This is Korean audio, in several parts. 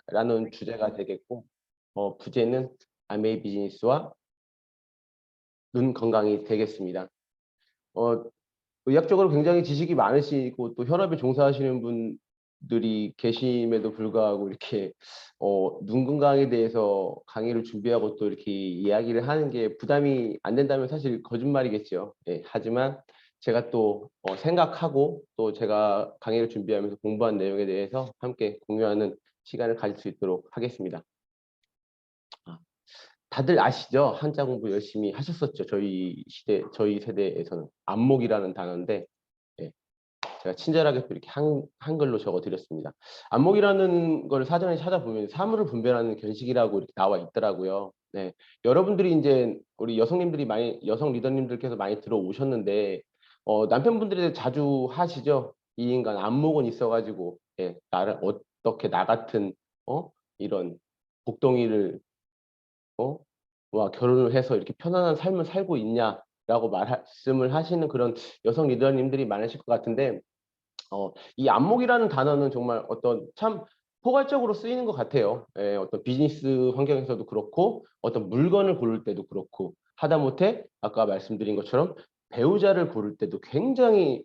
라는 주제가 되겠고, 부제는 아메이 비즈니스와 눈 건강이 되겠습니다. 어, 의학적으로 굉장히 지식이 많으시고 또 혈압에 종사하시는 분들이 계심에도 불구하고 이렇게 눈 건강에 대해서 강의를 준비하고 또 이렇게 이야기를 하는 게 부담이 안 된다면 사실 거짓말이겠죠. 예, 하지만 제가 또 생각하고 또 제가 강의를 준비하면서 공부한 내용에 대해서 함께 공유하는 시간을 가질 수 있도록 하겠습니다. 다들 아시죠? 한자 공부 열심히 하셨었죠. 저희 세대에서는 안목이라는 단어인데, 예, 제가 친절하게 또 이렇게 한글로 적어드렸습니다. 안목이라는 걸 사전에 찾아보면 사물을 분별하는 견식이라고 이렇게 나와 있더라고요. 네, 여러분들이 이제 우리 여성 리더님들께서 많이 들어오셨는데, 남편분들이 자주 하시죠. 이 인간 안목은 있어가지고, 예, 나를 어떻게 나 같은 이런 복덩이를 와 결혼을 해서 이렇게 편안한 삶을 살고 있냐라고 말씀을 하시는 그런 여성 리더님들이 많으실 것 같은데, 이 안목이라는 단어는 정말 어떤 참 포괄적으로 쓰이는 것 같아요. 예, 어떤 비즈니스 환경에서도 그렇고 어떤 물건을 고를 때도 그렇고 하다못해 아까 말씀드린 것처럼 배우자를 고를 때도 굉장히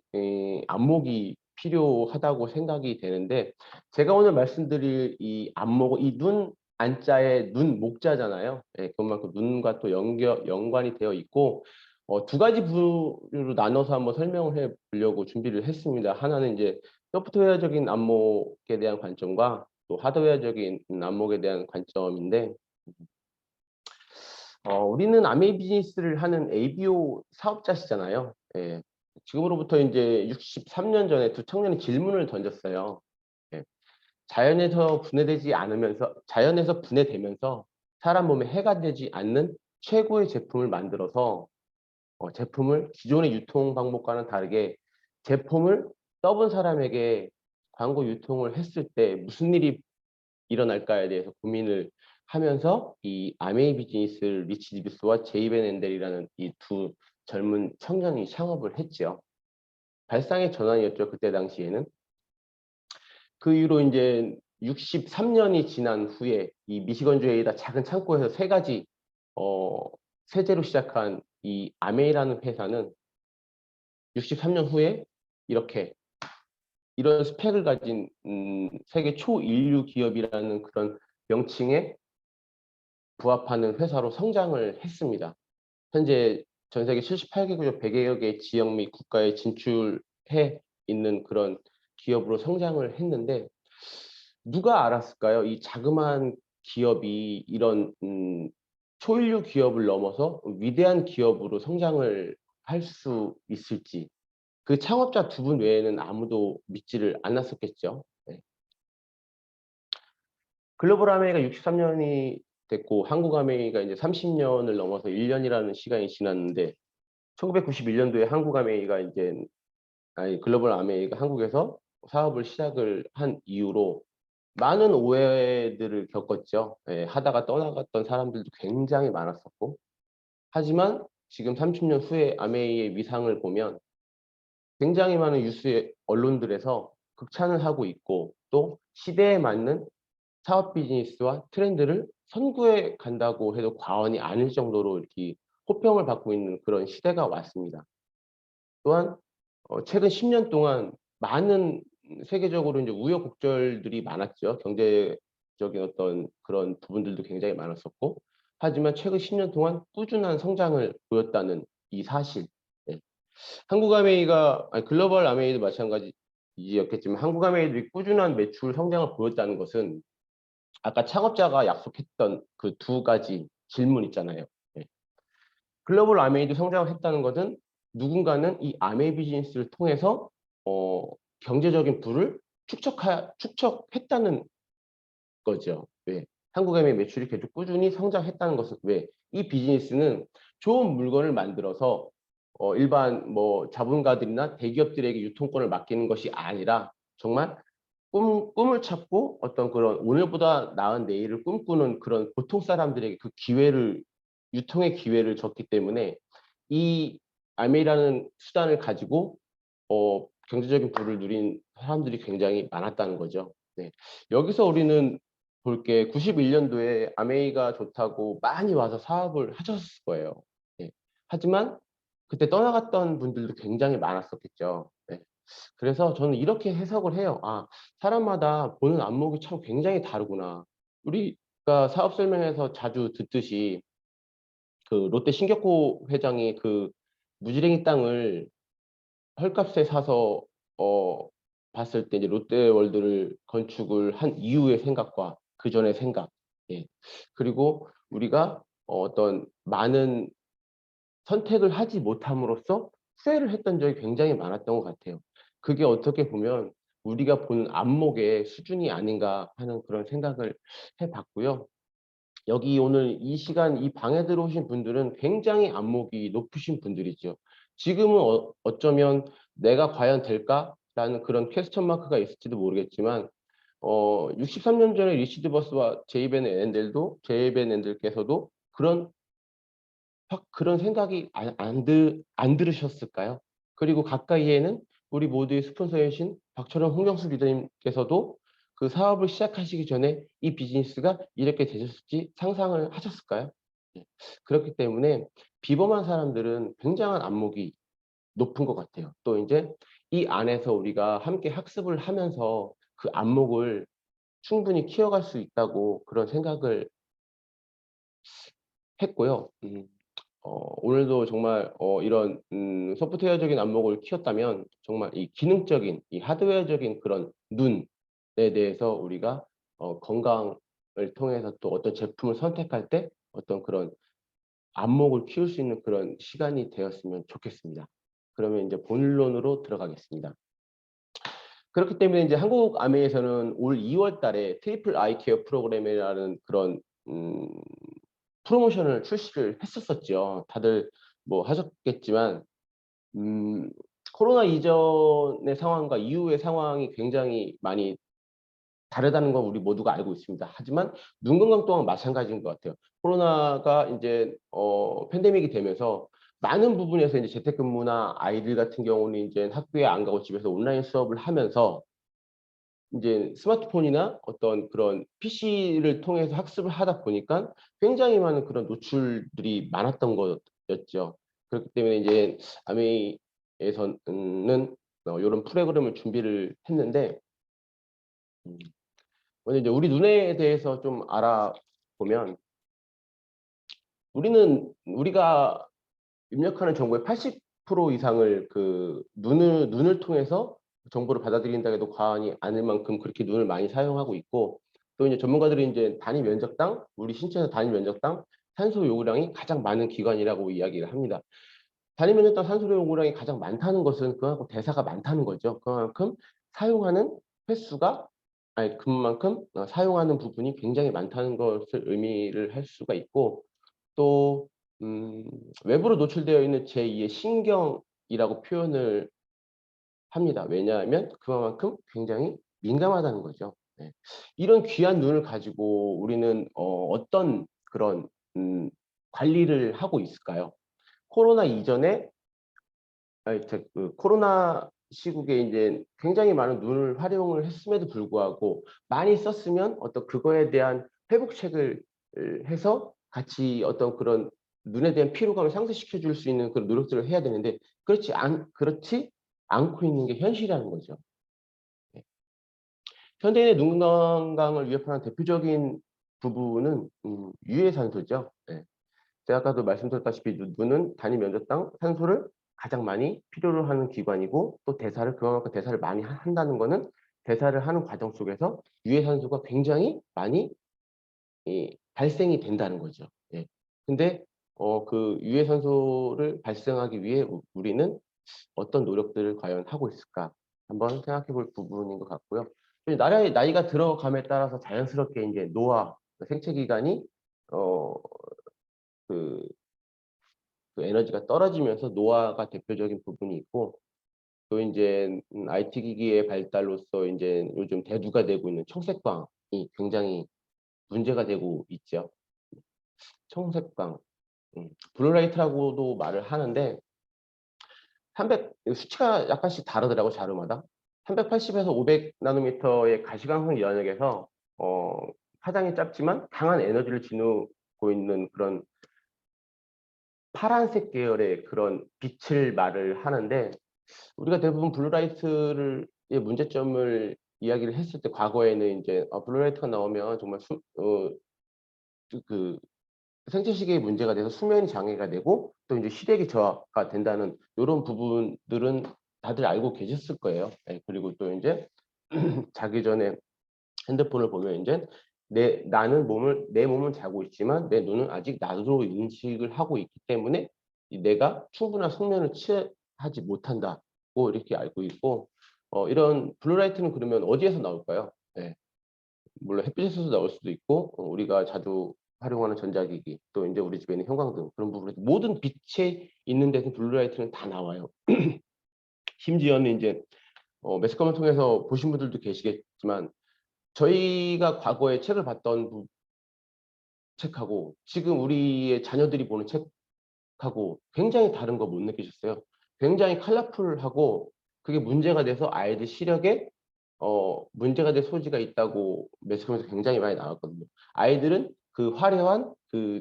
안목이 필요하다고 생각이 되는데, 제가 오늘 말씀드릴 이 안목, 이 눈 안자의 눈 목자잖아요. 예, 그만큼 눈과 또 연관이 되어 있고, 두 가지 부류로 나눠서 한번 설명을 해 보려고 준비를 했습니다. 하나는 이제 소프트웨어적인 안목에 대한 관점과 또 하드웨어적인 안목에 대한 관점인데, 우리는 아메이 비즈니스를 하는 ABO 사업자시잖아요. 예. 지금으로부터 이제 63년 전에 두 청년이 질문을 던졌어요. 예. 자연에서 분해되면서 사람 몸에 해가 되지 않는 최고의 제품을 만들어서 제품을 기존의 유통 방법과는 다르게 제품을 써본 사람에게 광고 유통을 했을 때 무슨 일이 일어날까에 대해서 고민을 하면서 이 아메이 비즈니스 리치 디비스와 제이벤 앤델이라는 이 두 젊은 청년이 창업을 했죠. 발상의 전환이었죠. 그때 당시에는. 그 이후로 이제 63년이 지난 후에 이 미시건주에이다 작은 창고에서 세 가지 어, 세제로 시작한 이 아메이라는 회사는 63년 후에 이렇게 이런 스펙을 가진 세계 초인류 기업이라는 그런 명칭에 부합하는 회사로 성장을 했습니다. 현재 전 세계 78개국 100여 개 지역 및 국가에 진출해 있는 그런 기업으로 성장을 했는데, 누가 알았을까요? 이 자그마한 기업이 이런 초인류 기업을 넘어서 위대한 기업으로 성장을 할 수 있을지. 그 창업자 두 분 외에는 아무도 믿지를 않았었겠죠. 네. 글로벌 아메이가 63년이 됐고 한국 아메이가 이제 30년을 넘어서 1년이라는 시간이 지났는데, 1991년도에 한국 아메이가 이제 글로벌 아메이가 한국에서 사업을 시작을 한 이후로 많은 오해들을 겪었죠. 예, 하다가 떠나갔던 사람들도 굉장히 많았었고, 하지만 지금 30년 후에 아메이의 위상을 보면 굉장히 많은 뉴스 언론들에서 극찬을 하고 있고, 또 시대에 맞는 사업 비즈니스와 트렌드를 선구해 간다고 해도 과언이 아닐 정도로 이렇게 호평을 받고 있는 그런 시대가 왔습니다. 또한 최근 10년 동안 많은 세계적으로 이제 우여곡절들이 많았죠. 경제적인 어떤 그런 부분들도 굉장히 많았었고, 하지만 최근 10년 동안 꾸준한 성장을 보였다는 이 사실. 예. 한국 아메이가 글로벌 아메이도 마찬가지였겠지만 한국 아메이도 꾸준한 매출 성장을 보였다는 것은 아까 창업자가 약속했던 그 두 가지 질문 있잖아요. 예. 글로벌 아메이도 성장을 했다는 것은 누군가는 이 아메이 비즈니스를 통해서 경제적인 부를 축적했다는 거죠. 왜? 한국 아메이 매출이 계속 꾸준히 성장했다는 것은 왜? 이 비즈니스는 좋은 물건을 만들어서 일반 뭐 자본가들이나 대기업들에게 유통권을 맡기는 것이 아니라 정말 꿈을 찾고 어떤 그런 오늘보다 나은 내일을 꿈꾸는 그런 보통 사람들에게 그 기회를, 유통의 기회를 줬기 때문에 이 아메이라는 수단을 가지고 경제적인 부를 누린 사람들이 굉장히 많았다는 거죠. 네. 여기서 우리는 볼 게 91년도에 아메이가 좋다고 많이 와서 사업을 하셨을 거예요. 네. 하지만 그때 떠나갔던 분들도 굉장히 많았었겠죠. 네. 그래서 저는 이렇게 해석을 해요. '아 사람마다 보는 안목이 참 굉장히 다르구나.' 우리가 사업 설명회에서 자주 듣듯이 그 롯데 신격호 회장이 그 무지랭이 땅을 헐값에 사서 어 봤을 때 이제 롯데월드를 건축을 한 이후의 생각과 그전의 생각, 예. 그리고 우리가 어떤 많은 선택을 하지 못함으로써 후회를 했던 적이 굉장히 많았던 것 같아요. 그게 어떻게 보면 우리가 보는 안목의 수준이 아닌가 하는 그런 생각을 해 봤고요. 여기 오늘 이 시간 이 방에 들어오신 분들은 굉장히 안목이 높으신 분들이죠. 지금은 어쩌면 '내가 과연 될까?'라는 그런 퀘스천 마크가 있을지도 모르겠지만 63년 전에 리치드 버스와 제이벤 앤델께서도 그런 생각이 안 들으셨을까요? 그리고 가까이에는 우리 모두의 스폰서이신 박철원, 홍정수 리더님께서도 그 사업을 시작하시기 전에 이 비즈니스가 이렇게 되셨을지 상상을 하셨을까요? 예. 그렇기 때문에 비범한 사람들은 굉장한 안목이 높은 것 같아요. 또 인제 이 안에서 우리가 함께 학습을 하면서 그 안목을 충분히 키워갈 수 있다고 그런 생각을 했고요. 오늘도 정말 이런 소프트웨어적인 안목을 키웠다면 정말 이 기능적인 이 하드웨어적인 그런 눈에 대해서 우리가 건강을 통해서 또 어떤 제품을 선택할 때 어떤 그런 안목을 키울 수 있는 그런 시간이 되었으면 좋겠습니다. 그러면 인제 본론으로 들어가겠습니다. 그렇기 때문에 인제 한국 아메에서는 올 2월 달에 트리플 아이 케어 프로그램이라는 그런 음 프로모션을 출시를 했었었죠. 다들 뭐 하셨겠지만 음 코로나 이전의 상황과 이후의 상황이 굉장히 많이 다르다는 건 우리 모두가 알고 있습니다. 하지만 눈 건강 또한 마찬가지인 것 같아요. 코로나가 인제 팬데믹이 되면서 많은 부분에서 인제 재택근무나 아이들 같은 경우는 인제 학교에 안 가고 집에서 온라인 수업을 하면서 인제 스마트폰이나 어떤 그런 PC를 통해서 학습을 하다 보니깐 굉장히 많은 그런 노출들이 많았던 거였죠. 그렇기 때문에 이제 아메이에서는 요런 프로그램을 준비를 했는데 음 먼저 이제 우리 눈에 대해서 좀 알아보면 우리가 입력하는 정보의 80% 이상을 그 눈을 통해서 정보를 받아들인다 해도 과언이 아닐 만큼 그렇게 눈을 많이 사용하고 있고 또 이제 전문가들이 인제 단위 면적당 우리 신체에서 단위 면적당 산소 요구량이 가장 많은 기관이라고 이야기를 합니다. 단위 면적당 산소 요구량이 가장 많다는 것은 그만큼 대사가 많다는 거죠. 그만큼 사용하는 횟수가 그만큼 사용하는 부분이 굉장히 많다는 것을 의미를 할 수가 있고 또 외부로 노출되어 있는 제2의 신경이라고 표현을 합니다. 왜냐하면 그만큼 굉장히 민감하다는 거죠. 네. 이런 귀한 눈을 가지고 우리는 어떤 그런 관리를 하고 있을까요? 코로나 이전에 그 코로나 시국에 인제 굉장히 많은 눈을 활용을 했음에도 불구하고 많이 썼으면 어떤 그거에 대한 회복책을 해서 같이 어떤 그런 눈에 대한 피로감을 상쇄시켜 줄 수 있는 그런 노력들을 해야 되는데 그렇지 않고 있는 게 현실이라는 거죠. 네. 현대인의 눈 건강을 위협하는 대표적인 부분은 유해산소죠. 네. 제가 아까도 말씀드렸다시피 눈은 단위 면적당 산소를 가장 많이 필요로 하는 기관이고 또 그만큼 대사를 많이 한다는 거는 대사를 하는 과정 속에서 유해산소가 굉장히 많이 발생이 된다는 거죠. 예. 근데 그 유해산소를 발생하기 위해 우리는 어떤 노력들을 과연 하고 있을까 한번 생각해 볼 부분인 것 같고요. 나이가 들어감에 따라서 자연스럽게 인제 노화, 생체 기간이 어 그 에너지가 떨어지면서 노화가 대표적인 부분이 있고 또 인제 IT 기기의 발달로써 인제 요즘 대두가 되고 있는 청색광이 굉장히 문제가 되고 있죠. 청색광. 블루라이트라고도 말을 하는데 300 수치가 약간씩 다르더라고요, 자료마다. 380에서 500 나노미터의 가시광선 영역에서 파장이 짧지만 강한 에너지를 지니고 있는 그런 파란색 계열의 그런 빛을 말을 하는데, 우리가 대부분 블루라이트를 의 문제점을 이야기를 했을 때 과거에는 이제 블루라이트가 나오면 정말 그 생체 시계에 문제가 돼서 수면 장애가 되고 또 이제 시력이 저하가 된다는 요런 부분들은 다들 알고 계셨을 거예요. 예. 그리고 또 인제 자기 전에 핸드폰을 보면 인제 내 몸은 자고 있지만 내 눈은 아직 낮으로 인식을 하고 있기 때문에 내가 충분한 숙면을 취하지 못한다고 이렇게 알고 있고, 이런 블루라이트는 그러면 어디에서 나올까요? 예. 물론 햇빛에서도 나올 수도 있고, 우리가 자주 활용하는 전자기기, 또 인제 우리 집에 있는 형광등, 그런 부분에서 모든 빛에 있는 데서 블루라이트는 다 나와요. 심지어는 인제 매스컴을 통해서 보신 분들도 계시겠지만, 저희가 과거에 책을 봤던 책하고 지금 우리의 자녀들이 보는 책하고 굉장히 다른 거 못 느끼셨어요? 굉장히 컬러풀하고, 그게 문제가 돼서 아이들 시력에 문제가 될 소지가 있다고 매스컴에서 굉장히 많이 나왔거든요. 아이들은 그 화려한 그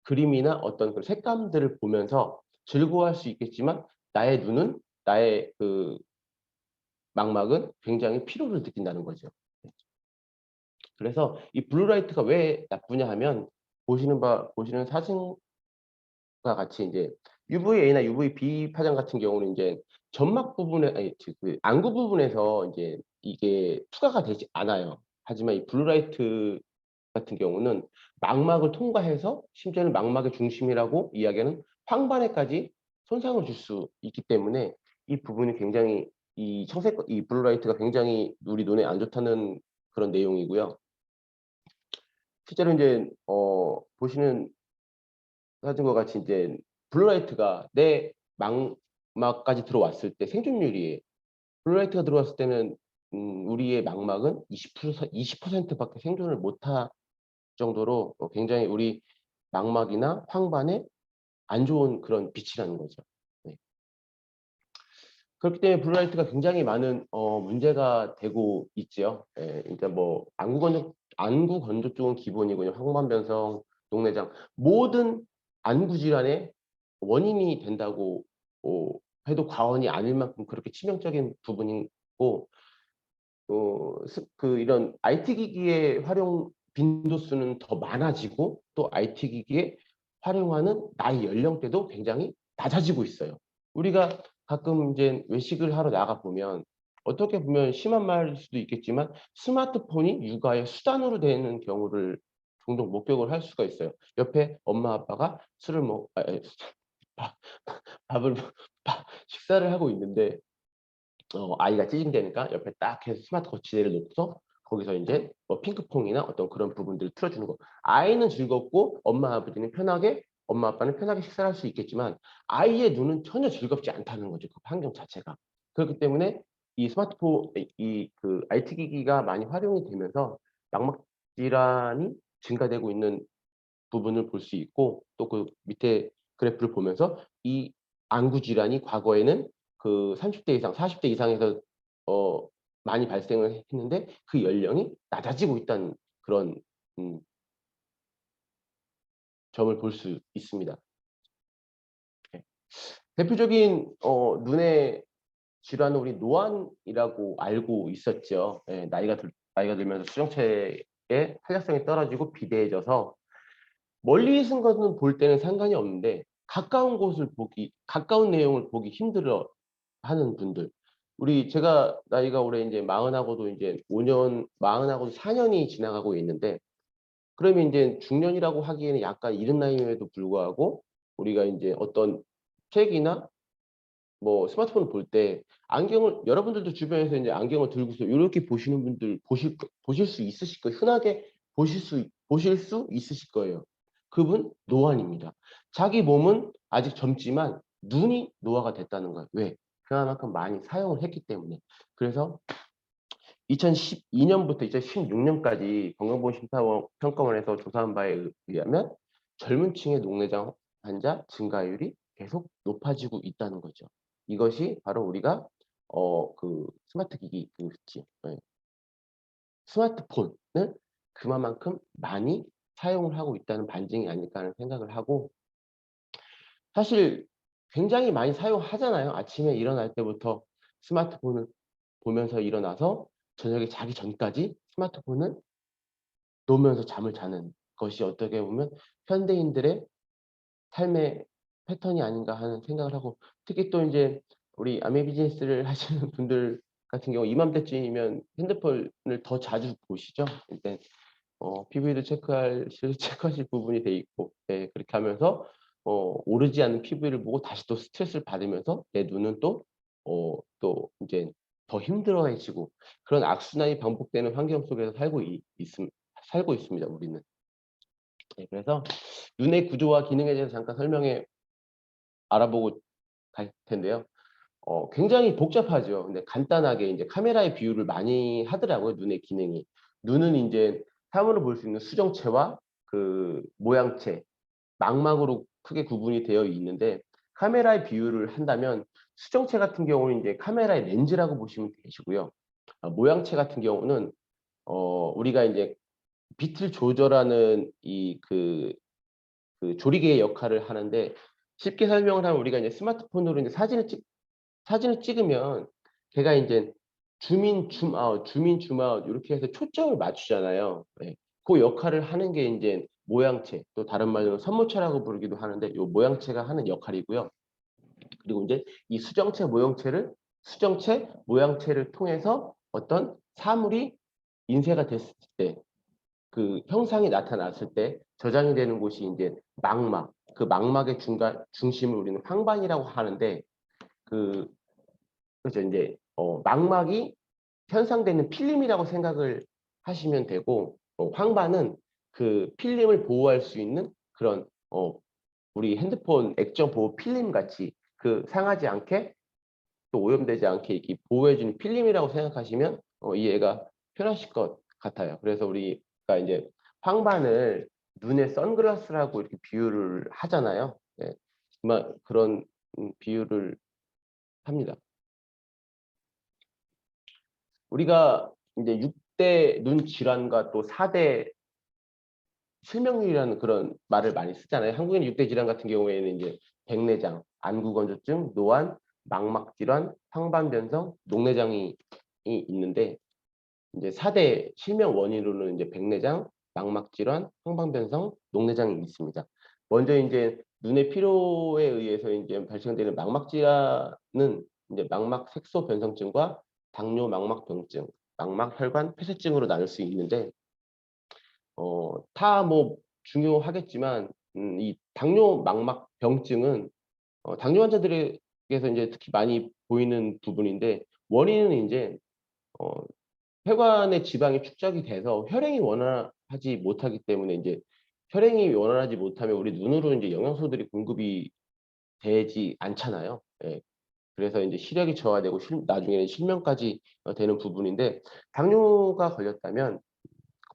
그림이나 어떤 그 색감들을 보면서 즐거워할 수 있겠지만, 나의 눈은, 나의 그 망막은 굉장히 피로를 느낀다는 거죠. 그래서 이 블루라이트가 왜 나쁘냐 하면, 보시는 사진과 같이 인제 UVA나 UVB 파장 같은 경우는 인제 점막 부분에, 아니 그 안구 부분에서 인제 이게 투과가 되지 않아요. 하지만 이 블루라이트 같은 경우는 망막을 통과해서, 심지어는 망막의 중심이라고 이야기하는 황반에까지 손상을 줄 수 있기 때문에 이 부분이 굉장히, 이 블루라이트가 굉장히 우리 눈에 안 좋다는 그런 내용이고요. 실제로 인제 보시는 사진과 같이 인제 블루라이트가 내 망막까지 들어왔을 때 생존율이, 블루라이트가 들어왔을 때는 우리의 망막은 20% 밖에 생존을 못할 정도로 굉장히 우리 망막이나 황반에 안 좋은 그런 빛이라는 거죠. 네. 그렇기 때문에 블루라이트가 굉장히 많은 문제가 되고 있지요. 예. 그러니까 뭐 안구 건조 쪽은 기본이고요. 황반변성, 녹내장, 모든 안구 질환의 원인이 된다고 해도 과언이 아닐 만큼 그렇게 치명적인 부분이고, 이런 IT 기기의 활용 빈도수는 더 많아지고, 또 IT 기기에 활용하는 나이 연령대도 굉장히 낮아지고 있어요. 우리가 가끔 이제 외식을 하러 나가 보면, 어떻게 보면 심한 말일 수도 있겠지만 스마트폰이 육아의 수단으로 되는 경우를 종종 목격을 할 수가 있어요. 옆에 엄마 아빠가 술을 먹 아 예 밥 밥을 식사를 하고 있는데, 아이가 찌진대니까 옆에 딱 해서 스마트 거치대를 놓고서 거기서 인제 뭐 핑크퐁이나 어떤 그런 부분들을 틀어 주는 거. 아이는 즐겁고 엄마 아빠는 편하게 식사를 할 수 있겠지만, 아이의 눈은 전혀 즐겁지 않다는 거죠, 그 환경 자체가. 그렇기 때문에 이 스마트폰, 그 IT 기기가 많이 활용이 되면서 망막 질환이 증가되고 있는 부분을 볼 수 있고, 또 그 밑에 그래프를 보면서 이 안구 질환이 과거에는 그 30대 이상, 40대 이상에서 어 많이 발생을 했는데 그 연령이 낮아지고 있다는 그런 음 점을 볼 수 있습니다. 예. 대표적인 눈의 질환은 우리 노안이라고 알고 있었죠. 예. 나이가 들면서 수정체의 탄력성이 떨어지고 비대해져서 멀리 있는 것은 볼 때는 상관이 없는데 가까운 내용을 보기 힘들어하는 분들. 제가 나이가 올해 인제 40 하고도 인제 40 하고도 4 년이 지나가고 있는데, 그러면 인제 중년이라고 하기에는 약간 이른 나이임에도 불구하고 우리가 인제 어떤 책이나 뭐 스마트폰을 볼 때 안경을, 여러분들도 주변에서 인제 안경을 들고서 요렇게 보시는 분들 보실 수 있으실 거예요. 흔하게 보실 수 있으실 거예요. 그분 노안입니다. 자기 몸은 아직 젊지만 눈이 노화가 됐다는 거예요. 왜? 그만큼 많이 사용을 했기 때문에. 그래서 2012 년부터 2016 년까지 건강보험심사원 평가원에서 조사한 바에 의하면 젊은 층의 녹내장 환자 증가율이 계속 높아지고 있다는 거죠. 이것이 바로 우리가 그 스마트 기기 그렇지. 예. 스마트폰을 그만큼 많이 사용을 하고 있다는 반증이 아닐까 하는 생각을 하고 사실 굉장히 많이 사용하잖아요. 아침에 일어날 때부터 스마트폰을 보면서 일어나서 저녁에 자기 전까지 스마트폰을 놓으면서 잠을 자는 것이 어떻게 보면 현대인들의 삶의 패턴이 아닌가 하는 생각을 하고 특히 또 인제 우리 아메 비즈니스를 하시는 분들 같은 경우 이맘때쯤이면 핸드폰을 더 자주 보시죠. 인제 피부에도 체크하실 부분이 돼 있고 예 그렇게 하면서 오르지 않는 피부를 보고 다시 또 스트레스를 받으면서 내 눈은 또 인제 더 힘들어해지고 그런 악순환이 반복되는 환경 속에서 살고 있습니다 우리는. 네 그래서 눈의 구조와 기능에 대해서 잠깐 알아보고 갈 텐데요. 굉장히 복잡하죠. 근데 간단하게 인제 카메라의 비유를 많이 하더라고요, 눈의 기능이. 눈은 인제 사물을 볼 수 있는 수정체와 그 모양체, 망막으로 크게 구분이 되어 있는데 카메라의 비유를 한다면 수정체 같은 경우는 인제 카메라의 렌즈라고 보시면 되시고요. 모양체 같은 경우는 우리가 인제 빛을 조절하는 그 조리개의 역할을 하는데 쉽게 설명을 하면 우리가 이제 스마트폰으로 이제 사진을 찍으면 걔가 인제 줌인 줌아웃 요렇게 해서 초점을 맞추잖아요. 예. 고 역할을 하는 게 인제 모양체 또 다른 말로 선모체라고 부르기도 하는데 요 모양체가 하는 역할이고요. 그리고 인제 이 수정체, 모양체를 통해서 어떤 사물이 인쇄가 됐을 때 그 형상이 나타났을 때 저장이 되는 곳이 인제 망막, 그 망막의 중심을 우리는 황반이라고 하는데 그 그죠. 인제 망막이 현상되는 필름이라고 생각을 하시면 되고 황반은 그 필름을 보호할 수 있는 그런 우리 핸드폰 액정 보호 필름 같이 그 상하지 않게 또 오염되지 않게 이렇게 보호해 주는 필름이라고 생각하시면 이해가 편하실 것 같아요. 그래서 우리가 인제 황반을 눈의 선글라스라고 이렇게 비유를 하잖아요. 예. 정말 그런 비유를 합니다. 우리가 인제 6대 눈 질환과 또 4대 실명률이라는 그런 말을 많이 쓰잖아요. 한국인 6대 질환 같은 경우에는 인제 백내장, 안구건조증, 노안, 망막 질환, 황반변성, 녹내장이 있는데 인제 4대 실명 원인으로는 인제 백내장, 망막 질환, 황반변성, 녹내장이 있습니다. 먼저 인제 눈의 피로에 의해서 인제 발생되는 망막 질환은 인제 망막 색소 변성증과 당뇨 망막병증, 망막 혈관 폐쇄증으로 나눌 수 있는데 다 뭐 중요하겠지만 이 당뇨 망막병증은 당뇨 환자들에게서 인제 특히 많이 보이는 부분인데 원인은 인제 어 혈관의 지방이 축적이 돼서 혈행이 원활하지 못하기 때문에 인제 혈행이 원활하지 못하면 우리 눈으로 인제 영양소들이 공급이 되지 않잖아요. 예. 그래서 인제 시력이 저하되고 나중에는 실명까지 되는 부분인데 당뇨가 걸렸다면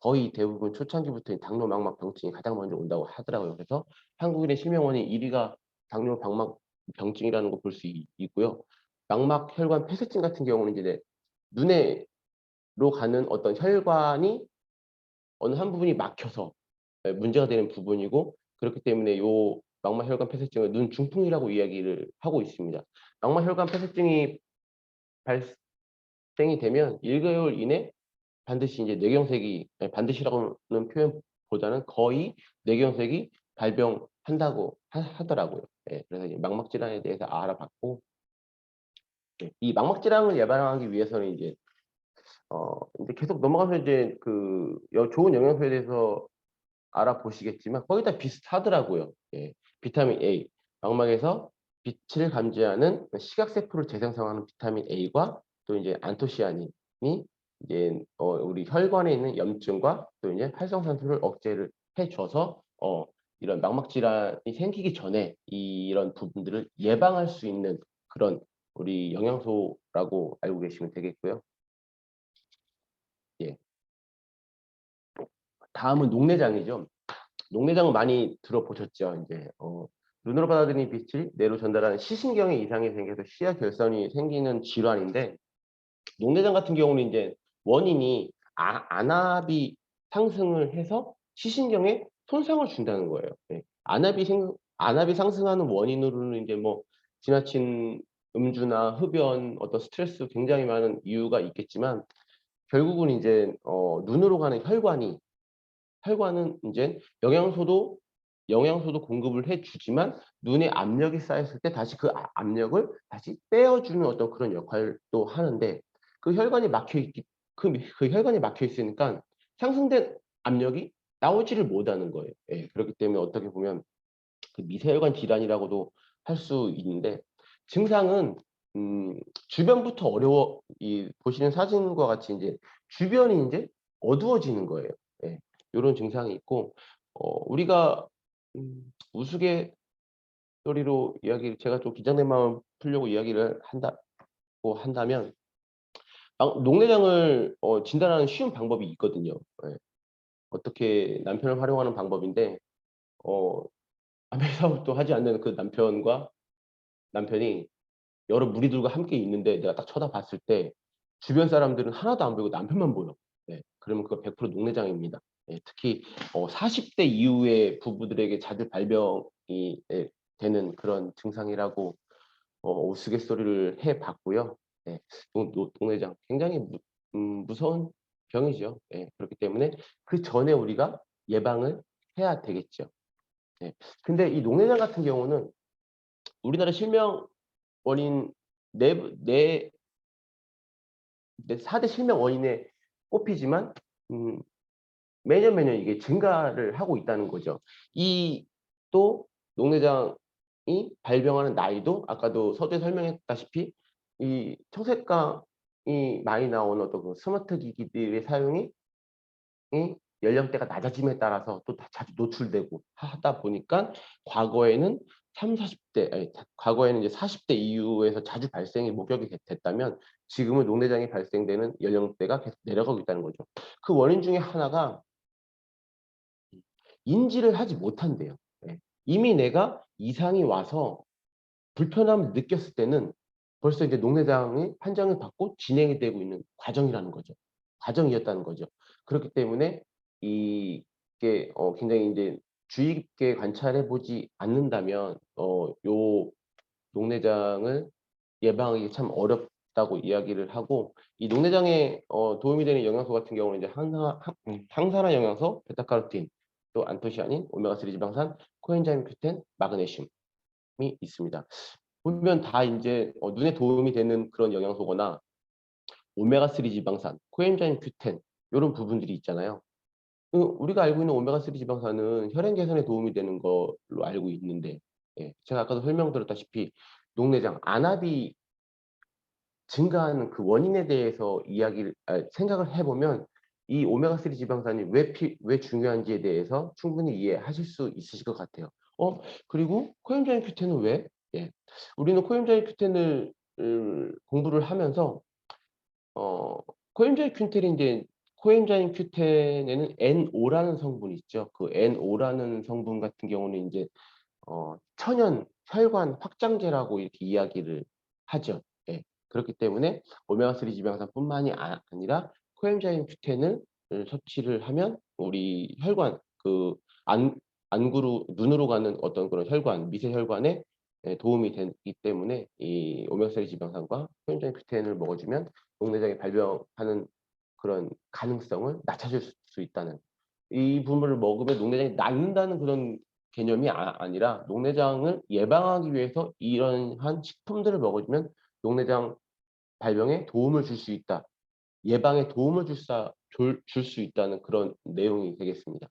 거의 대부분 초창기부터 이 당뇨 망막 병증이 가장 먼저 온다고 하더라고요. 그래서 한국인의 실명원인 1 위가 당뇨 망막 병증이라는 거 볼 수 있고요. 망막 혈관 폐쇄증 같은 경우는 이제 눈에로 가는 어떤 혈관이 어느 한 부분이 막혀서 예 문제가 되는 부분이고 그렇기 때문에 요 망막 혈관 폐쇄증을 눈 중풍이라고 이야기를 하고 있습니다. 망막 혈관 폐쇄증이 발생이 되면 1 개월 이내 반드시 인제 뇌경색이 반드시라고는 표현보다는 거의 뇌경색이 발병한다고 하더라고요. 예. 그래서 이제 망막 질환에 대해서 알아봤고 네 이 망막 질환을 예방하기 위해서는 인제 계속 넘어가서 이제 좋은 영양소에 대해서 알아보시겠지만 거의 다 비슷하더라고요. 예. 비타민 A, 망막에서 빛을 감지하는 시각세포를 재생성하는 비타민 A과 또 이제 안토시아닌이 이제 우리 혈관에 있는 염증과 또 이제 활성산소를 억제를 해 줘서 이런 망막 질환이 생기기 전에 이런 부분들을 예방할 수 있는 그런 우리 영양소라고 알고 계시면 되겠고요. 예. 다음은 녹내장이죠. 녹내장은 많이 들어보셨죠. 인제 눈으로 받아들이는 빛을 뇌로 전달하는 시신경에 이상이 생겨서 시야 결선이 생기는 질환인데, 녹내장 같은 경우는 이제 원인이 안압이 상승을 해서 시신경에 손상을 준다는 거예요. 예. 안압이 상승하는 원인으로는 이제 뭐 지나친 음주나 흡연, 어떤 스트레스, 굉장히 많은 이유가 있겠지만, 결국은 이제 눈으로 가는 혈관은 인제 영양소도 공급을 해 주지만, 눈에 압력이 쌓였을 때 다시 그 압력을 다시 떼어 주는 어떤 그런 역할도 하는데, 그 혈관이 막혀 있기 그 혈관이 막혀 있으니깐 상승된 압력이 나오지를 못하는 거예요. 예. 그렇기 때문에 어떻게 보면 그 미세혈관 질환이라고도 할 수 있는데, 증상은 주변부터 이 보시는 사진과 같이 인제 주변이 인제 어두워지는 거예요. 예. 요런 증상이 있고, 우리가 우스갯소리로 제가 좀 긴장된 마음 풀려고 이야기를 한다면, 녹내장을 진단하는 쉬운 방법이 있거든요. 예. 어떻게 남편을 활용하는 방법인데, 어 아무 생각도 하지 않는 그 남편이 여러 무리들과 함께 있는데, 내가 딱 쳐다봤을 때 주변 사람들은 하나도 안 보이고 남편만 보여. 네. 그러면 그거 100% 녹내장입니다. 예. 특히 40대 이후의 부부들에게 자주 발병이 되는 그런 증상이라고 우스갯소리를 해 봤고요. 예. 녹내장 굉장히 무서운 병이죠. 예. 그렇기 때문에 그전에 우리가 예방을 해야 되겠죠. 예. 근데 이 녹내장 같은 경우는 우리나라 실명 원인 네 4대 실명 원인에 꼽히지만, 음 매년 이게 증가를 하고 있다는 거죠. 이 또 녹내장이 발병하는 나이도 아까도 서두에 설명했다시피 이 청색광이 많이 나오는 어떤 그 스마트 기기들의 사용이 연령대가 낮아짐에 따라서 또 자주 노출되고 하다 보니까, 과거에는 30-40 대, 과거에는 이제 40대 이후에서 자주 발생이 목격이 됐다면, 지금은 녹내장이 발생되는 연령대가 계속 내려가고 있다는 거죠. 그 원인 중에 하나가 인지를 하지 못한대요. 예. 이미 내가 이상이 와서 불편함을 느꼈을 때는 벌써 이제 녹내장이 판정을 받고 진행이 되고 있는 과정이었다는 거죠. 그렇기 때문에 이게 굉장히 인제 주의 깊게 관찰해 보지 않는다면 요 녹내장을 예방하기 참 어렵다고 이야기를 하고, 이 녹내장에 도움이 되는 영양소 같은 경우는 이제 항산화 영양소, 베타카로틴, 또 안토시아닌, 오메가3 지방산, 코엔자임 Q10, 마그네슘이 있습니다. 보면 다 인제 눈에 도움이 되는 그런 영양소거나 오메가3 지방산, 코엔자임 Q10, 요런 부분들이 있잖아요. 우리가 알고 있는 오메가3 지방산은 혈행 개선에 도움이 되는 걸로 알고 있는데, 예, 제가 아까도 설명드렸다시피 녹내장, 안압이 증가하는 그 원인에 대해서 생각을 해 보면 이 오메가3 지방산이 왜 중요한지에 대해서 충분히 이해하실 수 있으실 것 같아요. 그리고 코엔자임 Q10은 왜? 예. 우리는 코엔자임 Q10을 공부를 하면서 어 코엔자임 Q10이 인제 코엔자임 Q10에는 NO라는 성분이 있죠. 그 NO라는 성분 같은 경우는 인제 천연 혈관 확장제라고 이렇게 이야기를 하죠. 예. 그렇기 때문에 오메가3 지방산뿐만이 아니라 코엔자임 Q10을 섭취를 하면 우리 혈관, 그 안 안구로 눈으로 가는 어떤 그런 혈관, 미세 혈관에 도움이 되기 때문에, 이 오메가3 지방산과 코엔자임 Q10을 먹어 주면 녹내장이 발병하는 그런 가능성을 낮춰줄 수 있다는, 이 부분을 먹으면 녹내장이 낫는다는 그런 개념이 아니라, 녹내장을 예방하기 위해서 이러한 식품들을 먹어주면 녹내장 발병에 도움을 줄 수 있다. 예방에 도움을 줄 수 있다는 그런 내용이 되겠습니다.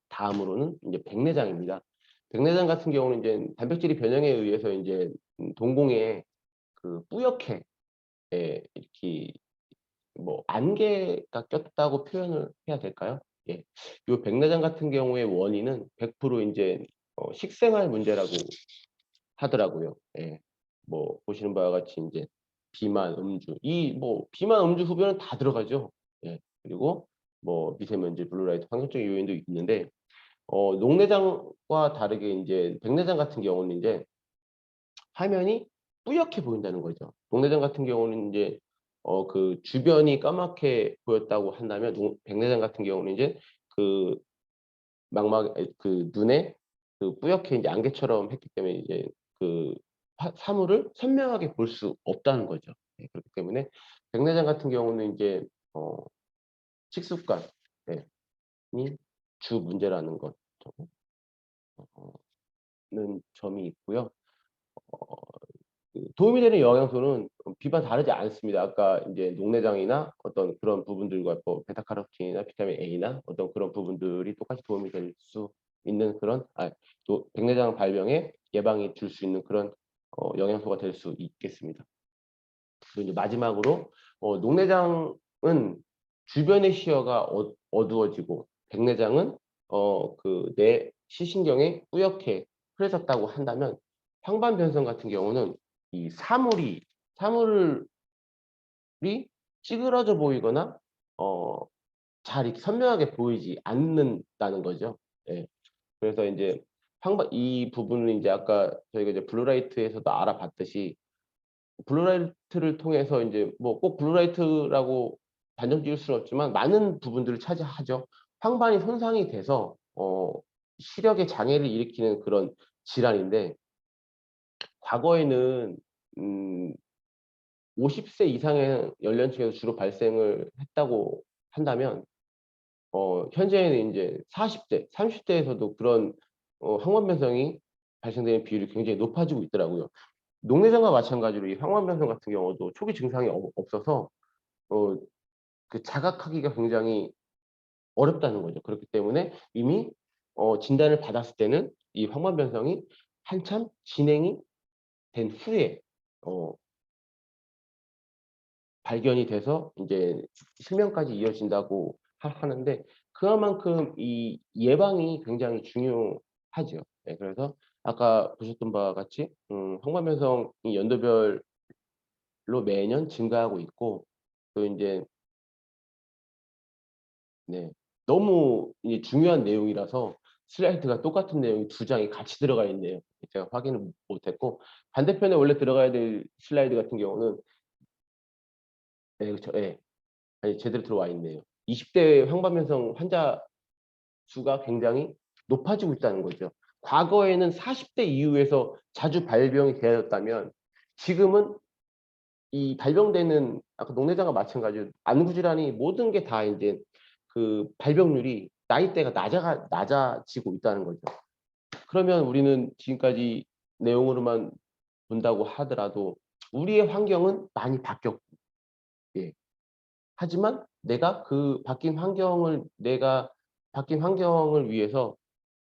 다음으로는 이제 백내장입니다. 백내장 같은 경우는 이제 단백질이 변형에 의해서 이제 동공에 그 뿌옇게, 이렇게 뭐 안개가 꼈다고 표현을 해야 될까요? 예. 요 백내장 같은 경우의 원인은 100% 인제 식생활 문제라고 하더라고요. 예. 뭐 보시는 바와 같이 인제 비만, 음주, 비만, 음주, 흡연은 다 들어가죠. 예. 그리고 뭐 미세먼지, 블루라이트, 환경적 요인도 있는데, 녹내장과 다르게 이제 백내장 같은 경우는 이제 화면이 뿌옇게 보인다는 거죠. 녹내장 같은 경우는 이제 그 주변이 까맣게 보였다고 한다면 백내장 같은 경우는 이제 그 그 눈에 그 뿌옇게 이제 안개처럼 했기 때문에 이제 그 사물을 선명하게 볼 수 없다는 거죠. 네, 그렇기 때문에 백내장 같은 경우는 이제 어 식습관 네 이 주 문제라는 것 어 는 점이 있고요. 어 그 도움이 되는 영양소는 비만 다르지 않습니다. 아까 인제 녹내장이나 어떤 그런 부분들과 뭐 베타카로틴이나 비타민 A나 어떤 그런 부분들이 똑같이 도움이 될 수 있는 그런 또 백내장 발병에 예방해 줄 수 있는 그런 영양소가 될 수 있겠습니다. 그리고 이제 마지막으로 녹내장은 주변의 시야가 어두워지고 백내장은 그 뇌 시신경이 뿌옇게 흐려졌다고 한다면 황반변성 같은 경우는 이 사물이 찌그러져 보이거나 어 잘 이렇게 선명하게 보이지 않는다는 거죠. 예. 그래서 인제 황반 이 부분은 인제 아까 저희가 이제 블루라이트에서도 알아봤듯이 블루라이트를 통해서 인제 뭐 꼭 블루라이트라고 단정 지을 수는 없지만 많은 부분들을 차지하죠. 황반이 손상이 돼서 시력에 장애를 일으키는 그런 질환인데 과거에는 음 50세 이상의 연령층에서 주로 발생을 했다고 한다면 현재는 인제 40 대, 30 대에서도 그런 항원변성이 발생되는 비율이 굉장히 높아지고 있더라고요. 녹내장과 마찬가지로 이 항원변성 같은 경우도 초기 증상이 없어서 어 그 자각하기가 굉장히 어렵다는 거죠. 그렇기 때문에 이미 진단을 받았을 때는 이 황반변성이 한참 진행이 된 후에 어 발견이 돼서 인제 실명까지 이어진다고 하는데 그만큼 이 예방이 굉장히 중요하죠. 네 그래서 아까 보셨던 바와 같이 황반변성이 연도별로 매년 증가하고 있고 또 인제 네 너무 이 중요한 내용이라서 슬라이드가 똑같은 내용이 두 장이 같이 들어가 있네요. 제가 확인을 못했고 반대편에 원래 들어가야 될 슬라이드 같은 경우는 네 그쵸. 예. 아니 제대로 들어와 있네요. 20대 황반변성 환자 수가 굉장히 높아지고 있다는 거죠. 과거에는 40대 이후에서 자주 발병이 되었다면 지금은 이 발병되는 아까 녹내장과 마찬가지로 안구 질환이 모든 게 다 인제 그 발병률이 나이대가 낮아지고 있다는 거죠. 그러면 우리는 지금까지 내용으로만 본다고 하더라도 우리의 환경은 많이 바뀌었고 예. 하지만 내가 바뀐 환경을 위해서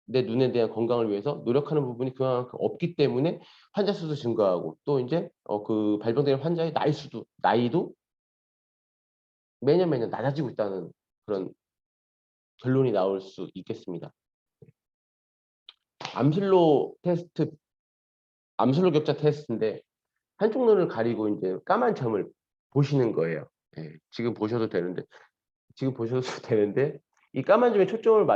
내 눈에 대한 건강을 위해서 노력하는 부분이 그만큼 없기 때문에 환자 수도 증가하고 또 인제 그 발병되는 환자의 나이도 매년 낮아지고 있다는 그런 결론이 나올 수 있겠습니다. 암슬로 테스트 암슬로 격자 테스트인데 한쪽 눈을 가리고 인제 까만 점을 보시는 거예요. 예. 지금 보셔도 되는데 이 까만 점에 초점을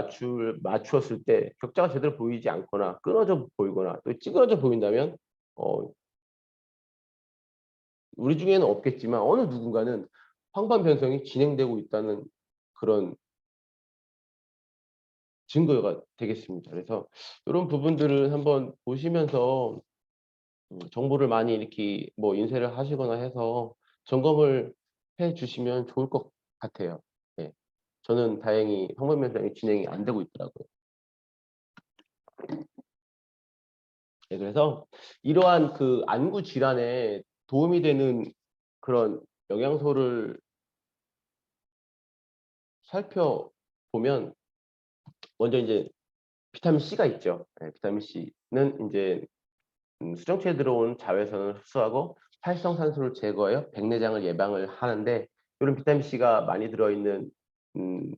맞추었을 때 격자가 제대로 보이지 않거나 끊어져 보이거나 또 찌그러져 보인다면 어 우리 중에는 없겠지만 어느 누군가는 황반 변성이 진행되고 있다는 그런 증거가 되겠습니다. 그래서 요런 부분들을 한번 보시면서 정보를 많이 이렇게 뭐 인쇄를 하시거나 해서 점검을 해 주시면 좋을 것 같아요. 네. 저는 다행히 황반 변성이 진행이 안 되고 있더라고요. 네 그래서 이러한 그 안구 질환에 도움이 되는 그런 영양소를 살펴보면 먼저 인제 비타민 C가 있죠. 예 비타민 C는 인제 수정체에 들어온 자외선을 흡수하고 활성산소를 제거하여 백내장을 예방을 하는데 요런 비타민 C가 많이 들어있는 음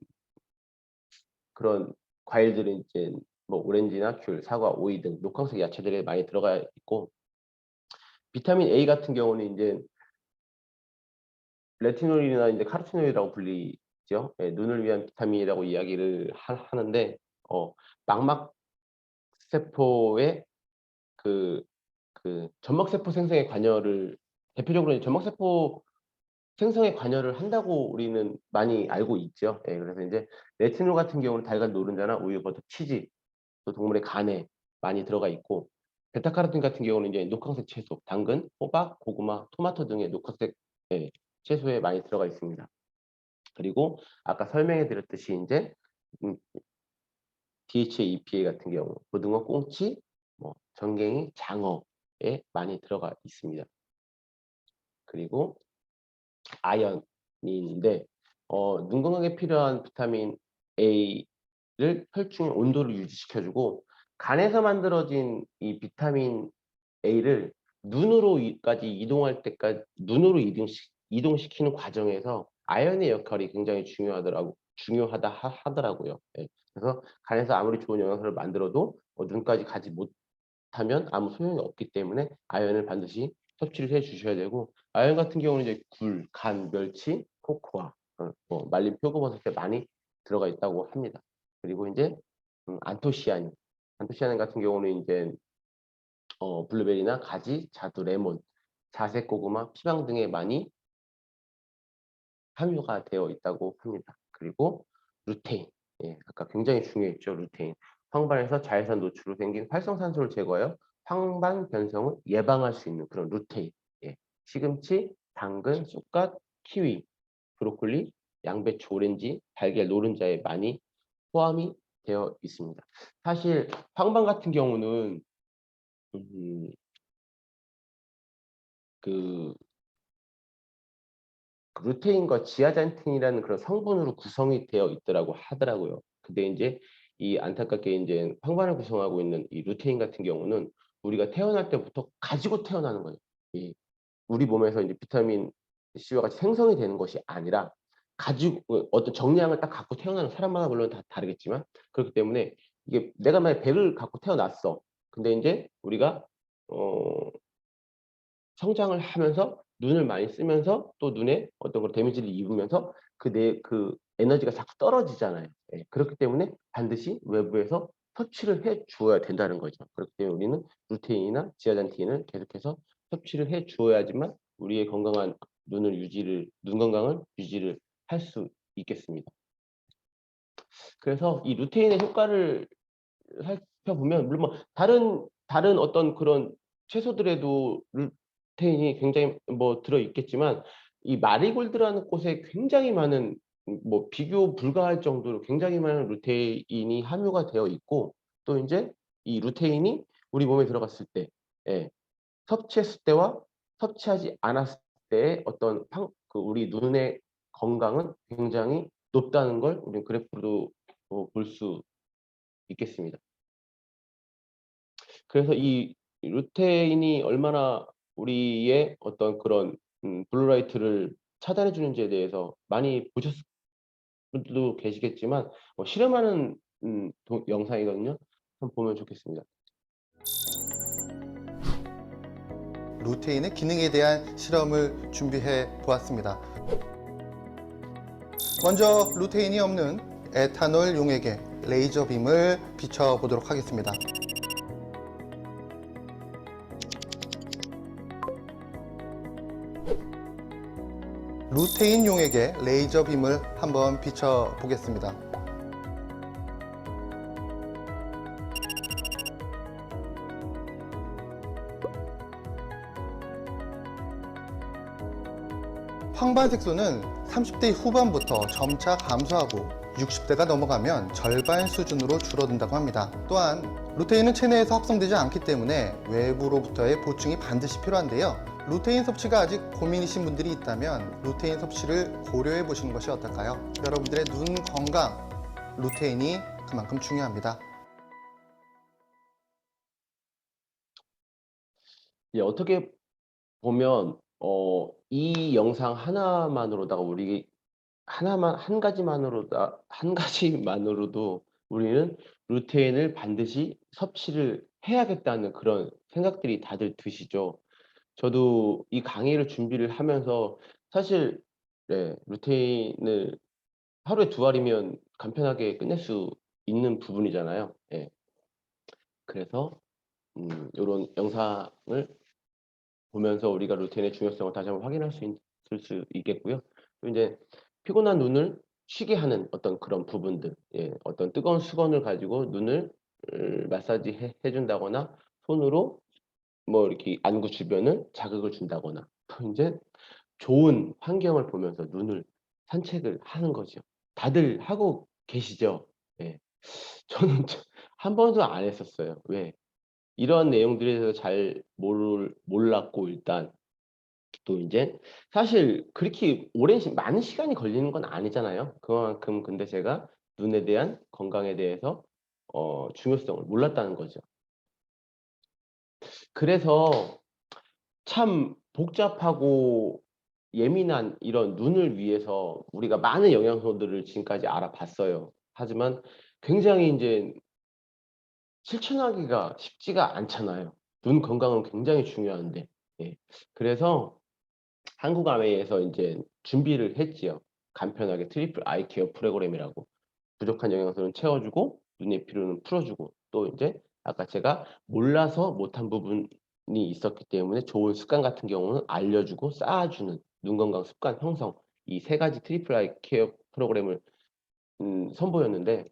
그런 과일들은 이제 뭐 오렌지나 귤, 사과, 오이 등 녹황색 야채들에 많이 들어가 있고 비타민 A 같은 경우는 인제 레티놀이나 인제 카로티놀이라고 불리죠. 예 눈을 위한 비타민이라고 이야기를 하는데 망막 세포의 그 점막세포 생성에 관여를, 대표적으로 이제 점막세포 생성에 관여를 한다고 우리는 많이 알고 있죠. 예, 그래서 이제 레티놀 같은 경우는 달걀 노른자나 우유, 버터, 치즈, 또 동물의 간에 많이 들어가 있고, 베타카로틴 같은 경우는 이제 녹황색 채소, 당근, 호박, 고구마, 토마토 등의 녹황색, 예, 채소에 많이 들어가 있습니다. 그리고 아까 설명해 드렸듯이 이제 DHA, EPA 같은 경우 고등어, 꽁치, 뭐 전갱이, 장어에 많이 들어가 있습니다. 그리고 아연이 있는데 눈 건강에 필요한 비타민 A를 혈중의 온도를 유지시켜주고, 간에서 만들어진 이 비타민 A를 눈으로까지 이동할 때까지 눈으로 이동시키는 과정에서 아연의 역할이 굉장히 중요하다 하더라고요. 예. 그래서 간에서 아무리 좋은 영양소를 만들어도 눈까지 가지 못하면 아무 소용이 없기 때문에 아연을 반드시 섭취를 해 주셔야 되고, 아연 같은 경우는 이제 굴, 간, 멸치, 코코아, 뭐 말린 표고버섯에 많이 들어가 있다고 합니다. 그리고 이제 안토시아닌 같은 경우는 이제 블루베리나 가지, 자두, 레몬, 자색 고구마, 피망 등에 많이 함유가 되어 있다고 합니다. 그리고 루테인, 예, 아까 굉장히 중요했죠. 루테인, 황반에서 자외선 노출로 생긴 활성산소를 제거하여 황반 변성을 예방할 수 있는 그런 루테인. 예, 시금치, 당근, 쑥갓, 키위, 브로콜리, 양배추, 오렌지, 달걀, 노른자에 많이 포함이 되어 있습니다. 사실 황반 같은 경우는 그 루테인과 지아잔틴이라는 그런 성분으로 구성이 되어 있더라고 하더라고요. 근데 이제 이 안타깝게 이제 황반을 구성하고 있는 이 루테인 같은 경우는 우리가 태어날 때부터 가지고 태어나는 거예요. 이 우리 몸에서 이제 비타민 C와 같이 생성이 되는 것이 아니라 가지고 어떤 정량을 딱 갖고 태어나는, 사람마다 물론 다 다르겠지만, 그렇기 때문에 이게 내가 만약 100을 갖고 태어났어. 근데 이제 우리가 어 성장을 하면서 눈을 많이 쓰면서 또 눈에 어떤 그런 데미지를 입으면서 그 에너지가 자꾸 떨어지잖아요. 예. 그렇기 때문에 반드시 외부에서 섭취를 해 주어야 된다는 거죠. 그렇기 때문에 우리는 루테인이나 지아잔틴을 계속해서 섭취를 해 주어야지만 우리의 건강한 눈 건강을 유지를 할 수 있겠습니다. 그래서 이 루테인의 효과를 살펴보면, 물론 뭐 다른 어떤 그런 채소들에도 루테인이 굉장히 뭐 들어 있겠지만, 이 마리골드라는 꽃에 굉장히 많은, 뭐 비교 불가할 정도로 굉장히 많은 루테인이 함유가 되어 있고, 또 인제 이 루테인이 우리 몸에 들어갔을 때, 예, 섭취했을 때와 섭취하지 않았을 때의 어떤 우리 눈의 건강은 굉장히 높다는 걸 우리는 그래프로 볼 수 있겠습니다. 그래서 이 루테인이 얼마나 우리의 어떤 그런 블루라이트를 차단해 주는지에 대해서 많이 보셨을 분들도 계시겠지만, 실험하는 영상이거든요. 한번 보면 좋겠습니다. 루테인의 기능에 대한 실험을 준비해 보았습니다. 먼저 루테인이 없는 에탄올 용액에 레이저 빔을 비춰 보도록 하겠습니다. 루테인 용액에 레이저 빔을 한번 비춰 보겠습니다. 황반 색소는 30대 후반부터 점차 감소하고 60대가 넘어가면 절반 수준으로 줄어든다고 합니다. 또한 루테인은 체내에서 합성되지 않기 때문에 외부로부터의 보충이 반드시 필요한데요. 루테인 섭취가 아직 고민이신 분들이 있다면 루테인 섭취를 고려해 보시는 것이 어떨까요? 여러분들의 눈 건강, 루테인이 그만큼 중요합니다. 예, 어떻게 보면 이 영상 하나만으로다가 한 가지만으로도 우리는 루테인을 반드시 섭취를 해야겠다는 그런 생각들이 다들 드시죠. 저도 이 강의를 준비를 하면서 사실, 네, 루테인을 하루에 2 알이면 간편하게 끝낼 수 있는 부분이잖아요. 예. 그래서 요런 영상을 보면서 우리가 루테인의 중요성을 다시 한번 확인할 수 있을 수 있겠고요. 또 인제 피곤한 눈을 쉬게 하는 어떤 그런 부분들, 예, 어떤 뜨거운 수건을 가지고 눈을 마사지 해 준다거나 손으로 뭐 이렇게 안구 주변을 자극을 준다거나 또 인제 좋은 환경을 보면서 눈을 산책을 하는 거죠. 다들 하고 계시죠? 예. 저는 한 번도 안 했었어요. 왜? 이런 내용들에 대해서 잘 몰랐고 일단 또 인제 사실 그렇게 오랜 많은 시간이 걸리는 건 아니잖아요. 그만큼 근데 제가 눈에 대한 건강에 대해서 중요성을 몰랐다는 거죠. 그래서 참 복잡하고 예민한 이런 눈을 위해서 우리가 많은 영양소들을 지금까지 알아봤어요. 하지만 굉장히 인제 실천하기가 쉽지가 않잖아요. 눈 건강은 굉장히 중요한데. 예. 그래서 한국아메이에서 인제 준비를 했지요. 간편하게 트리플 아이 케어 프로그램이라고. 부족한 영양소는 채워 주고 눈의 피로는 풀어 주고 또 인제 아까 제가 몰라서 못한 부분이 있었기 때문에 좋은 습관 같은 경우는 알려 주고 쌓아 주는 눈 건강 습관 형성, 이 세 가지 트리플 아이 케어 프로그램을 선보였는데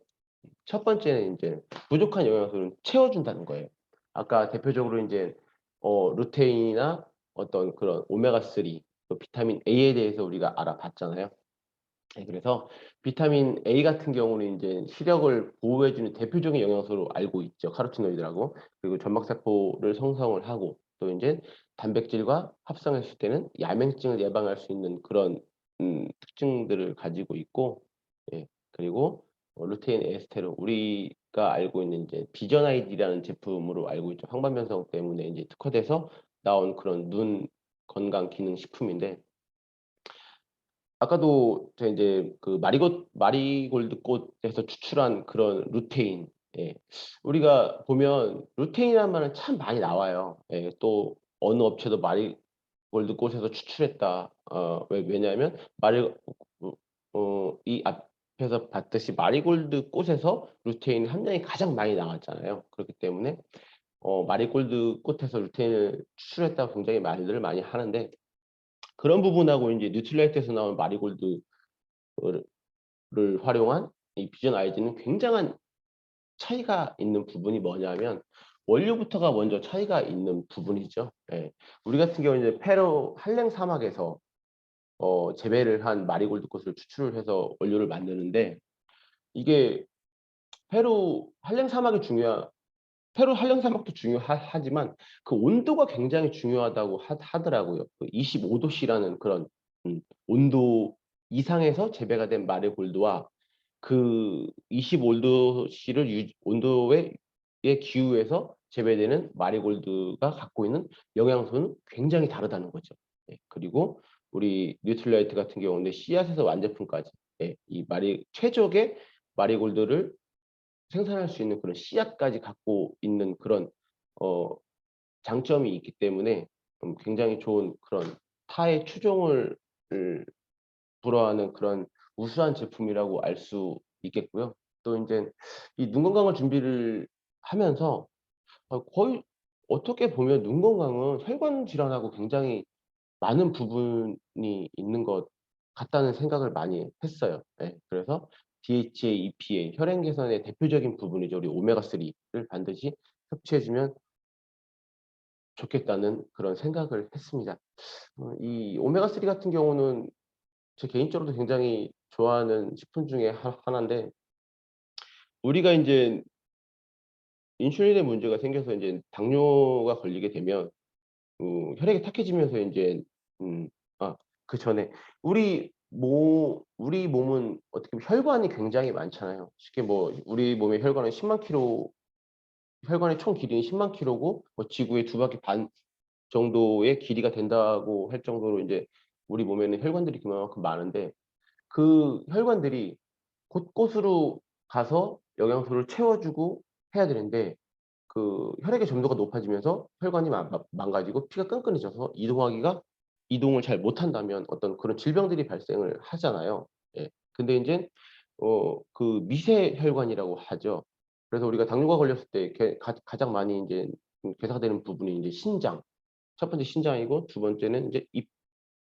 첫 번째는 인제 부족한 영양소는 채워 준다는 거예요. 아까 대표적으로 인제 루테인이나 어떤 그런 오메가 3 또 비타민 A에 대해서 우리가 알아봤잖아요. 네, 그래서 비타민 A 같은 경우는 인제 시력을 보호해 주는 대표적인 영양소로 알고 있죠, 카로티노이드라고. 그리고 점막세포를 생성을 하고 또 인제 단백질과 합성했을 때는 야맹증을 예방할 수 있는 그런 특징들을 가지고 있고, 예, 그리고 루테인 에스테로 우리가 알고 있는 인제 비전 아이디라는 제품으로 알고 있죠. 황반 변성 때문에 인제 특화돼서 나온 그런 눈 건강 기능 식품인데 아까도 제가 인제 그 마리골드 꽃에서 추출한 그런 루테인, 예, 우리가 보면 루테인이라는 말은 참 많이 나와요. 예. 또 어느 업체도 마리골드 꽃에서 추출했다. 왜냐하면 이 앞에서 봤듯이 마리골드 꽃에서 루테인 함량이 가장 많이 나왔잖아요. 그렇기 때문에 마리골드 꽃에서 루테인을 추출했다고 굉장히 말들을 많이 하는데 그런 부분하고 인제 뉴트리라이트에서 나온 마리골드 를 활용한 이 비전 아이디는 굉장한 차이가 있는 부분이 뭐냐면 원료부터가 먼저 차이가 있는 부분이죠. 예. 우리 같은 경우는 이제 페루 한랭 사막에서 재배를 한 마리골드 꽃을 추출을 해서 원료를 만드는데 이게 페루 한랭 사막이 중요하 페루 한랭 사막도 하지만 그 온도가 굉장히 중요하다고 하더라고요. 그 25도 C라는 그런 온도 이상에서 재배가 된 마리골드와 그 25도 C를 온도의 기후에서 재배되는 마리골드가 갖고 있는 영양소는 굉장히 다르다는 거죠. 예. 그리고 우리 뉴트리라이트 같은 경우는 씨앗에서 완제품까지, 예, 이 최적의 마리골드를 생산할 수 있는 그런 씨앗까지 갖고 있는 그런 어 장점이 있기 때문에 굉장히 좋은 그런 타의 추종을 불허하는 그런 우수한 제품이라고 알 수 있겠고요. 또 인제 이 눈 건강을 준비를 하면서 거의 어떻게 보면 눈 건강은 혈관 질환하고 굉장히 많은 부분이 있는 것 같다는 생각을 많이 했어요. 예. 그래서 DHA, EPA 혈행 개선의 대표적인 부분이죠. 우리 오메가 3를 반드시 섭취해 주면 좋겠다는 그런 생각을 했습니다. 이 오메가 3 같은 경우는 제 개인적으로도 굉장히 좋아하는 식품 중에 하나인데 우리가 인제 인슐린에 문제가 생겨서 인제 당뇨가 걸리게 되면 혈액이 탁해지면서 인제 음 그전에 우리 몸은 어떻게 보면 혈관이 굉장히 많잖아요. 쉽게 뭐 우리 몸의 혈관은 10만 킬로 혈관의 총 길이는 10만 킬로고 뭐 지구의 2바퀴 반 정도의 길이가 된다고 할 정도로 인제 우리 몸에는 혈관들이 그만큼 많은데 그 혈관들이 곳곳으로 가서 영양소를 채워 주고 해야 되는데 그 혈액의 점도가 높아지면서 혈관이 망가지고 피가 끈끈해져서 이동을 잘 못한다면 어떤 그런 질병들이 발생을 하잖아요. 예. 근데 인제 그 미세 혈관이라고 하죠. 그래서 우리가 당뇨가 걸렸을 때 가장 많이 이제 괴사가 되는 부분이 이제 신장. 첫 번째 신장이고 두 번째는 이제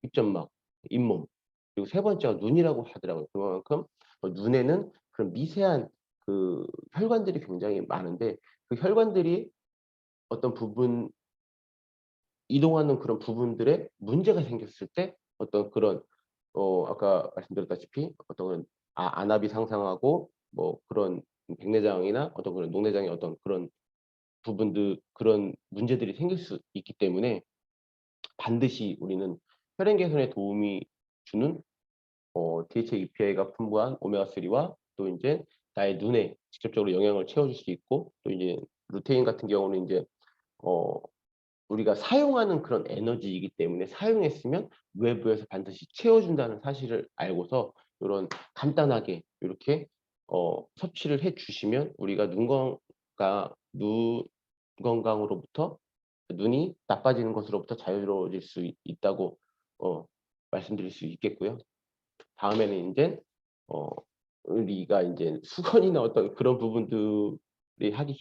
입점막, 잇몸. 그리고 세 번째가 눈이라고 하더라고요. 그만큼 눈에는 그런 미세한 그 혈관들이 굉장히 많은데 그 혈관들이 어떤 부분 이동하는 그런 부분들에 문제가 생겼을 때 어떤 그런 아까 말씀드렸다시피 어떤 그런 안압이 상상하고 뭐 그런 백내장이나 어떤 그런 녹내장의 어떤 그런 부분들 그런 문제들이 생길 수 있기 때문에 반드시 우리는 혈행 개선에 도움이 주는 DHA EPA가 풍부한 오메가3와 또 인제 나의 눈에 직접적으로 영향을 채워줄 수 있고 또 이제 루테인 같은 경우는 인제 어 우리가 사용하는 그런 에너지이기 때문에 사용했으면 외부에서 반드시 채워준다는 사실을 알고서 요런 간단하게 요렇게 섭취를 해 주시면 우리가 눈 건강으로부터 눈이 나빠지는 것으로부터 자유로워질 수 있다고 어 말씀드릴 수 있겠고요. 다음에는 인제 어 우리가 인제 수건이나 어떤 그런 부분들이 하기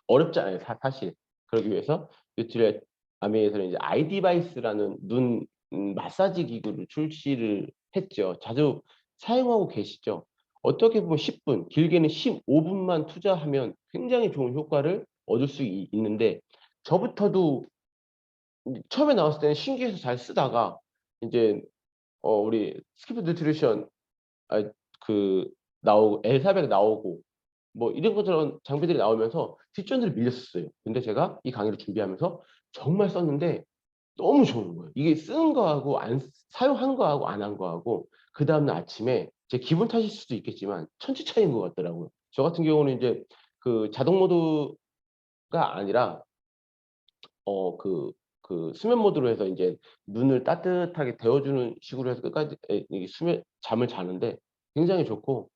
어렵잖아요 사실. 그러기 위해서 뉴트리아 아메에서는 이제 아이디바이스라는 눈 마사지 기구를 출시를 했죠. 자주 사용하고 계시죠? 어떻게 보면 10 분, 길게는 15 분만 투자하면 굉장히 좋은 효과를 얻을 수 있는데 저부터도 처음에 나왔을 때는 신기해서 잘 쓰다가 인제 우리 스키프 뉴트리션 아 그 나오고 엘사백 나오고 뭐 이런 것처럼 장비들이 나오면서 뒷전으로 밀렸었어요. 근데 제가 이 강의를 준비하면서 정말 썼는데 너무 좋은 거예요. 이게 쓰는 거하고 사용한 거하고 안 한 거하고 그다음 날 아침에 제 기분 탓일 수도 있겠지만 천지 차이인 것 같더라고요. 저 같은 경우는 인제 그 자동 모드가 아니라 수면 모드로 해서 인제 눈을 따뜻하게 데워 주는 식으로 해서 끝까지 이 잠을 자는데 굉장히 좋고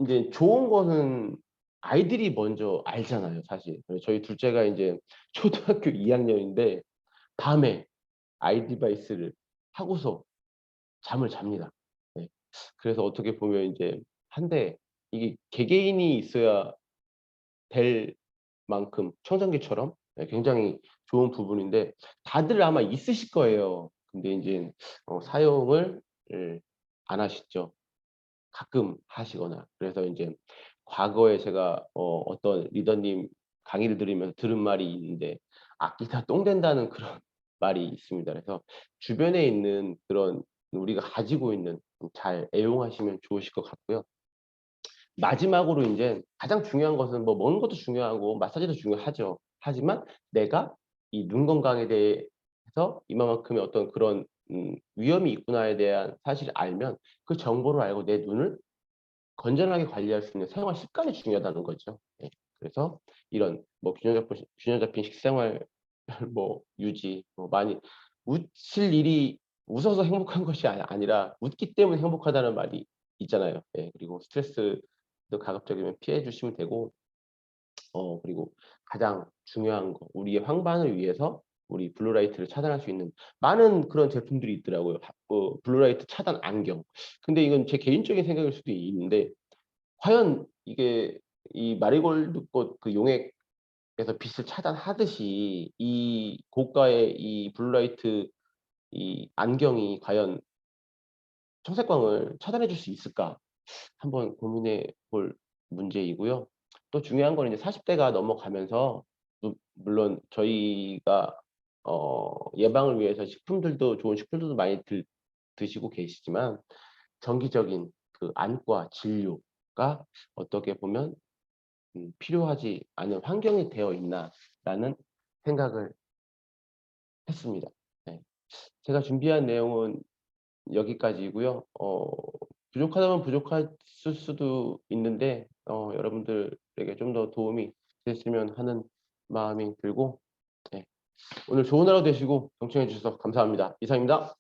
인제 좋은 거는 아이들이 먼저 알잖아요 사실. 저희 둘째가 인제 초등학교 2 학년인데 밤에 아이디바이스를 하고서 잠을 잡니다. 네. 그래서 어떻게 보면 인제 한데 이게 개개인이 있어야 될 만큼 청정기처럼 굉장히 좋은 부분인데 다들 아마 있으실 거예요. 근데 인제 사용을 안 하시죠. 가끔 하시거나. 그래서 인제 과거에 제가 어떤 리더님 강의를 들으면서 들은 말이 있는데 "아끼다 똥 된다."는 그런 말이 있습니다. 그래서 주변에 있는 그런 우리가 가지고 있는 잘 애용하시면 좋으실 것 같고요. 마지막으로 인제 가장 중요한 것은 뭐 먹는 것도 중요하고 마사지도 중요하죠. 하지만 내가 이 눈 건강에 대해서 이만큼의 어떤 그런 위험이 있구나에 대한 사실을 알면 그 정보를 알고 내 눈을 건전하게 관리할 수 있는 생활 습관이 중요하다는 거죠. 예. 그래서 이런 뭐 균형 잡힌 식생활 뭐 유지 뭐 많이 웃을 일이 웃어서 행복한 것이 아니라 웃기 때문에 행복하다는 말이 있잖아요. 예. 그리고 스트레스도 가급적이면 피해 주시면 되고 그리고 가장 중요한 거 우리의 황반을 위해서 우리 블루라이트를 차단할 수 있는 많은 그런 제품들이 있더라고요. 블루라이트 차단 안경. 근데 이건 제 개인적인 생각일 수도 있는데 과연 이게 이 마리골드꽃 그 용액에서 빛을 차단하듯이 이 고가의 이 블루라이트 이 안경이 과연 청색광을 차단해 줄 수 있을까? 한번 고민해 볼 문제이고요. 또 중요한 거는 이제 40 대가 넘어가면서 물론 저희가 예방을 위해서 식품들도 좋은 식품들도 많이 드시고 계시지만 정기적인 그 안과 진료가 어떻게 보면 '필요하지 않은 환경이 되어 있나.'라는 생각을 했습니다. 네. 제가 준비한 내용은 여기까지이고요. 부족하다면 부족했을 수도 있는데 여러분들에게 좀 더 도움이 됐으면 하는 마음이 들고 네. 오늘 좋은 하루 되시고 경청해 주셔서 감사합니다. 이상입니다.